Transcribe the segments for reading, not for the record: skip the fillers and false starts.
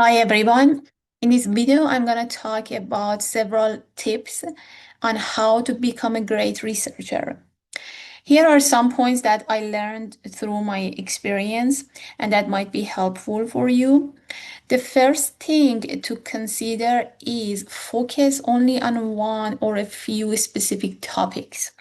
Hi everyone. In this video, I'm going to talk about several tips on how to become a great researcher. Here are some points that I learned through my experience and that might be helpful for you. The first thing to consider is focus only on one or a few specific topics.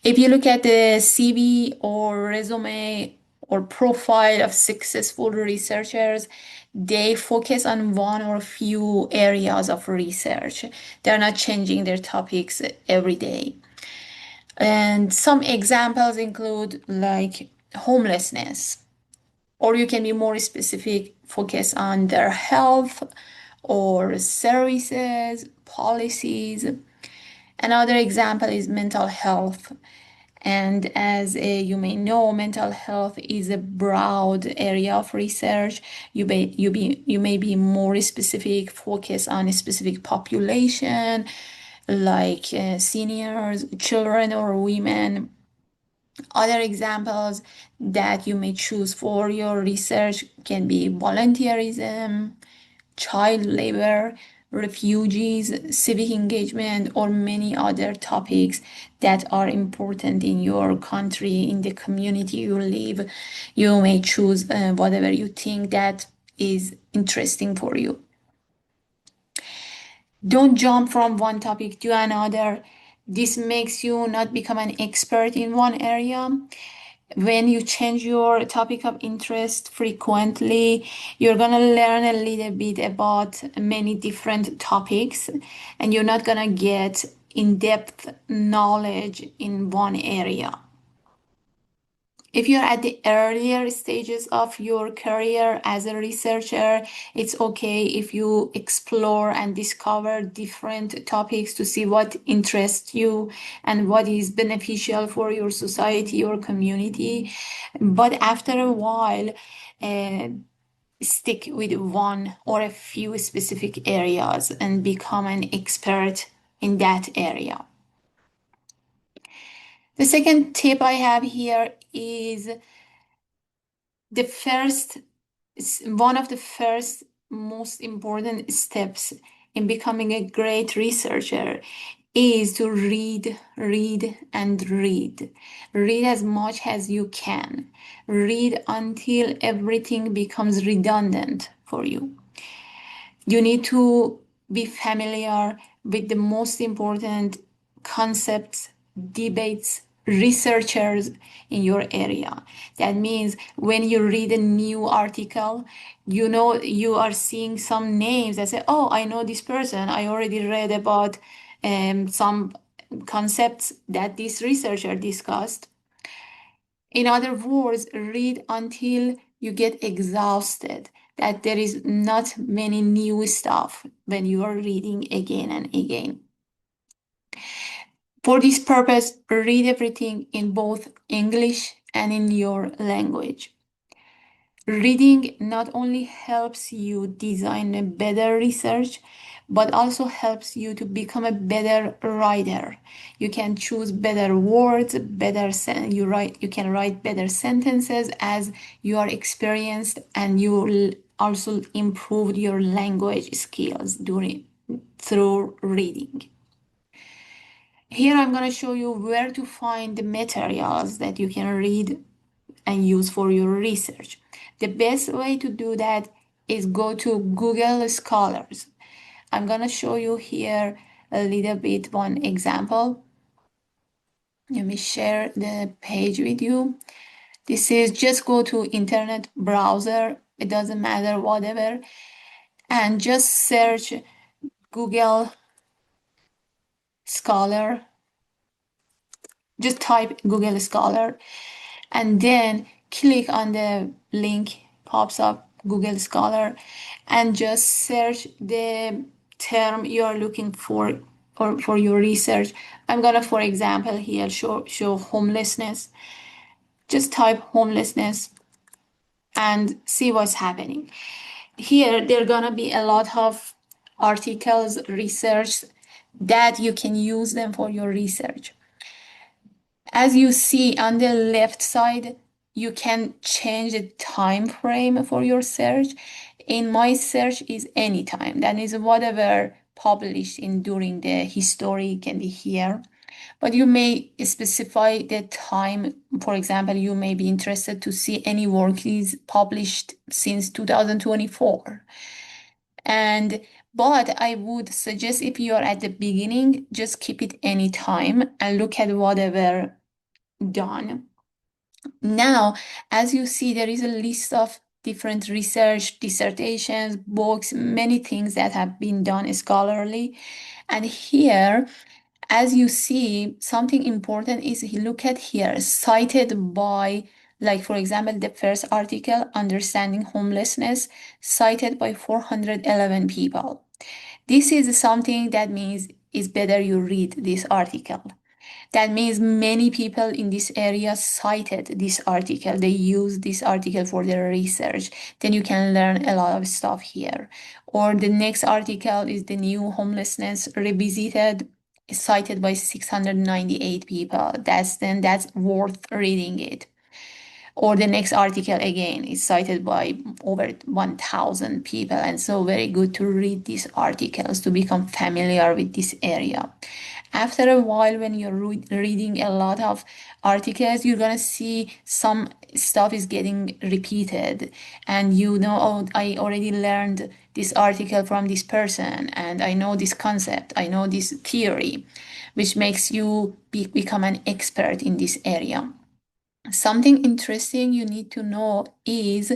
If you look at the CV or resume or profile of successful researchers, they focus on one or few areas of research. They're not changing their topics every day. And some examples include like homelessness, or you can be more specific, focus on their health or services, policies. Another example is mental health. And as you may know, mental health is a broad area of research. You may be more specific, focus on a specific population, like seniors, children, or women. Other examples that you may choose for your research can be volunteerism, child labor, refugees, civic engagement, or many other topics that are important in your country, in the community you live. You may choose whatever you think that is interesting for you. Don't jump from one topic to another. This makes you not become an expert in one area. When you change your topic of interest frequently, you're going to learn a little bit about many different topics, and you're not going to get in-depth knowledge in one area. If you're at the earlier stages of your career as a researcher, it's okay if you explore and discover different topics to see what interests you and what is beneficial for your society or community. But after a while, uh, stick with one or a few specific areas and become an expert in that area. The second tip I have here is the first one of the first most important steps in becoming a great researcher is to read, read, and read. Read as much as you can. Read until everything becomes redundant for you. You need to be familiar with the most important concepts, debates, researchers in your area. That means when you read a new article, you know you are seeing some names that say, oh, I know this person. I already read about some concepts that this researcher discussed. In other words, read until you get exhausted, that there is not many new stuff when you are reading again and again. For this purpose, read everything in both English and in your language. Reading not only helps you design a better research, but also helps you to become a better writer. You can choose better words, you can write better sentences as you are experienced, and you will also improve your language skills through reading. Here I'm going to show you where to find the materials that you can read and use for your research. The best way to do that is go to Google Scholars. I'm going to show you here a little bit one example. Let me share the page with you. This is just go to internet browser. It doesn't matter, whatever. And just search Google Scholar. Just type Google Scholar and then click on the link pops up Google Scholar and just search the term you are looking for or for your research. I'm gonna, for example, here show homelessness. Just type homelessness and see what's happening. Here, there are gonna be a lot of articles, research that you can use them for your research. As you see on the left side, you can change the time frame for your search. In my search is anytime. That is whatever published in during the history can be here. But you may specify the time. For example, you may be interested to see any work is published since 2024. And but I would suggest if you are at the beginning, just keep it anytime and look at whatever done. Now, as you see, there is a list of different research, dissertations, books, many things that have been done scholarly. And here, as you see, something important is look at here, cited by, like for example, the first article, Understanding Homelessness, cited by 411 people. This is something that means it's better you read this article. That means many people in this area cited this article. They used this article for their research. Then you can learn a lot of stuff here. Or the next article is the new homelessness revisited, cited by 698 people. That's worth reading it. Or the next article again is cited by over 1,000 people. And so very good to read these articles to become familiar with this area. After a while, when you're reading a lot of articles, you're gonna see some stuff is getting repeated, and you know, oh, I already learned this article from this person, and I know this concept, I know this theory, which makes you become an expert in this area. Something interesting you need to know is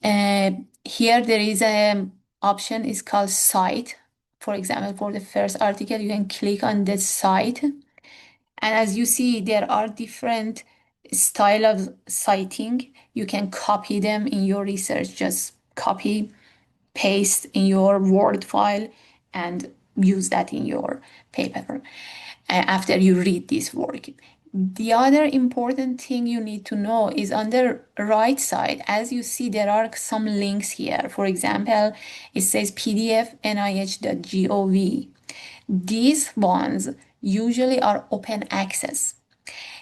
here there is a option is called cite. For example, for the first article, you can click on the cite. And as you see, there are different style of citing. You can copy them in your research. Just copy, paste in your Word file and use that in your paper after you read this work. The other important thing you need to know is on the right side, as you see, there are some links here. For example, it says pdf.nih.gov. These ones usually are open access.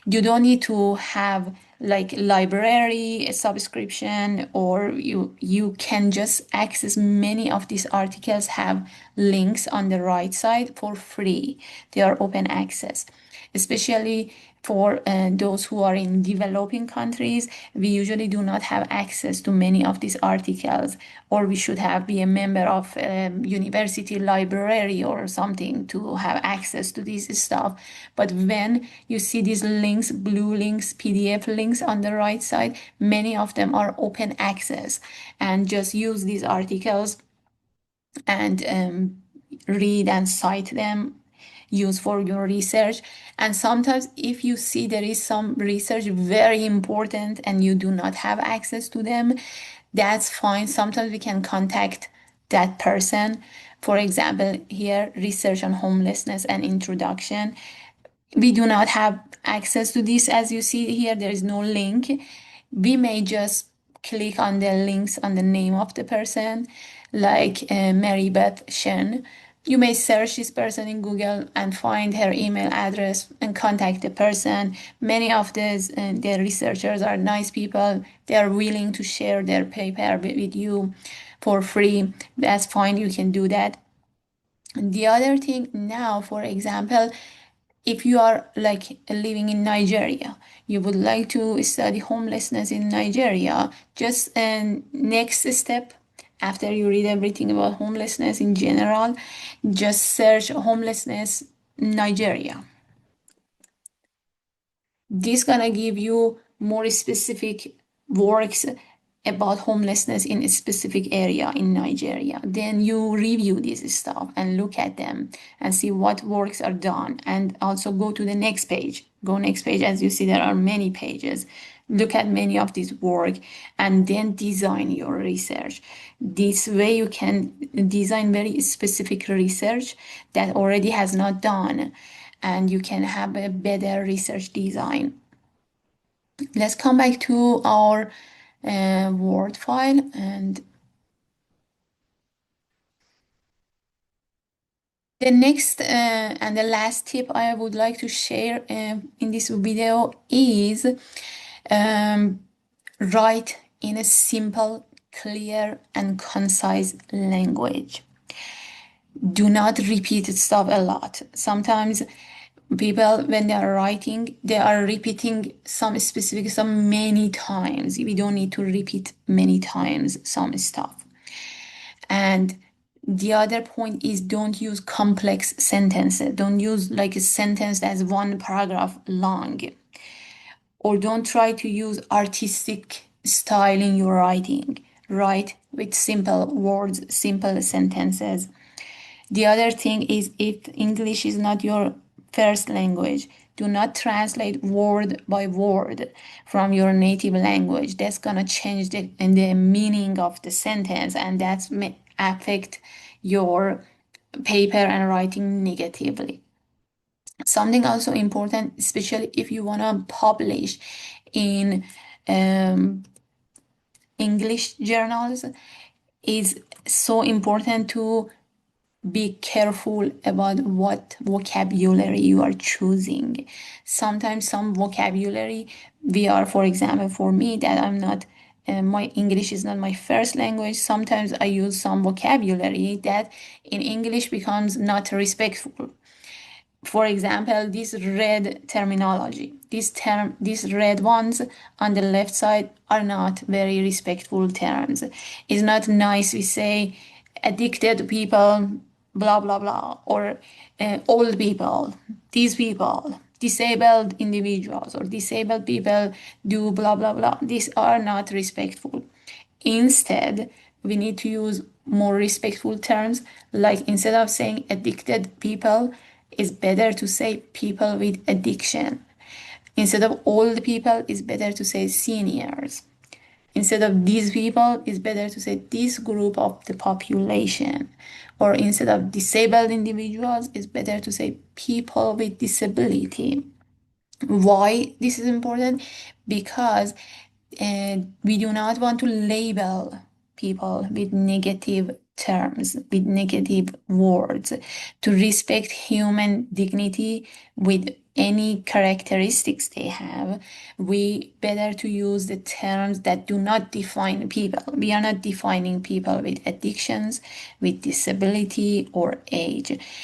You don't need to have like library subscription, or you can just access many of these articles have links on the right side for free. They are open access, especially for those who are in developing countries. We usually do not have access to many of these articles, or we should have be a member of university library or something to have access to this stuff. But when you see these links, blue links, PDF links on the right side, many of them are open access, and just use these articles and read and cite them, use for your research. And sometimes if you see there is some research very important and you do not have access to them, that's fine. Sometimes we can contact that person. For example, here, research on homelessness and introduction. We do not have access to this. As you see here, there is no link. We may just click on the links on the name of the person, like Mary Beth Shen. You may search this person in Google and find her email address and contact the person. Many of the researchers are nice people. They are willing to share their paper with you for free. That's fine. You can do that. The other thing now, for example, if you are like living in Nigeria, you would like to study homelessness in Nigeria, just next step after you read everything about homelessness in general, just search homelessness Nigeria. This gonna give you more specific works about homelessness in a specific area in Nigeria. Then you review this stuff and look at them and see what works are done, and also go to the next page. Go next page. As you see, there are many pages. Look at many of these work and then design your research. This way you can design very specific research that already has not done, and you can have a better research design. Let's come back to our Word file, and the next and the last tip I would like to share in this video is write in a simple, clear and concise language. Do not repeat stuff a lot. Sometimes people, when they are writing, they are repeating some specific stuff many times. We don't need to repeat many times some stuff. And the other point is, don't use complex sentences. Don't use like a sentence that's one paragraph long. Or don't try to use artistic style in your writing. Write with simple words, simple sentences. The other thing is, if English is not your first language, do not translate word by word from your native language. That's gonna change the meaning of the sentence, and that's may affect your paper and writing negatively. Something also important, especially if you wanna publish in English journals, is so important to be careful about what vocabulary you are choosing. Sometimes some vocabulary for example, for me, that I'm not, my English is not my first language. Sometimes I use some vocabulary that in English becomes not respectful. For example, this red terminology, these red ones on the left side are not very respectful terms. It's not nice we say addicted people, blah blah blah, or old people, these people, disabled individuals, or disabled people do blah blah blah. These are not respectful. Instead, we need to use more respectful terms, like instead of saying addicted people, it's better to say people with addiction. Instead of old people, it's better to say seniors. Instead of these people, it's better to say this group of the population. Or instead of disabled individuals, it's better to say people with disability. Why this is important? Because we do not want to label people with negative terms, with negative words. To respect human dignity with any characteristics they have, we better to use the terms that do not define people. We are not defining people with addictions, with disability, or age.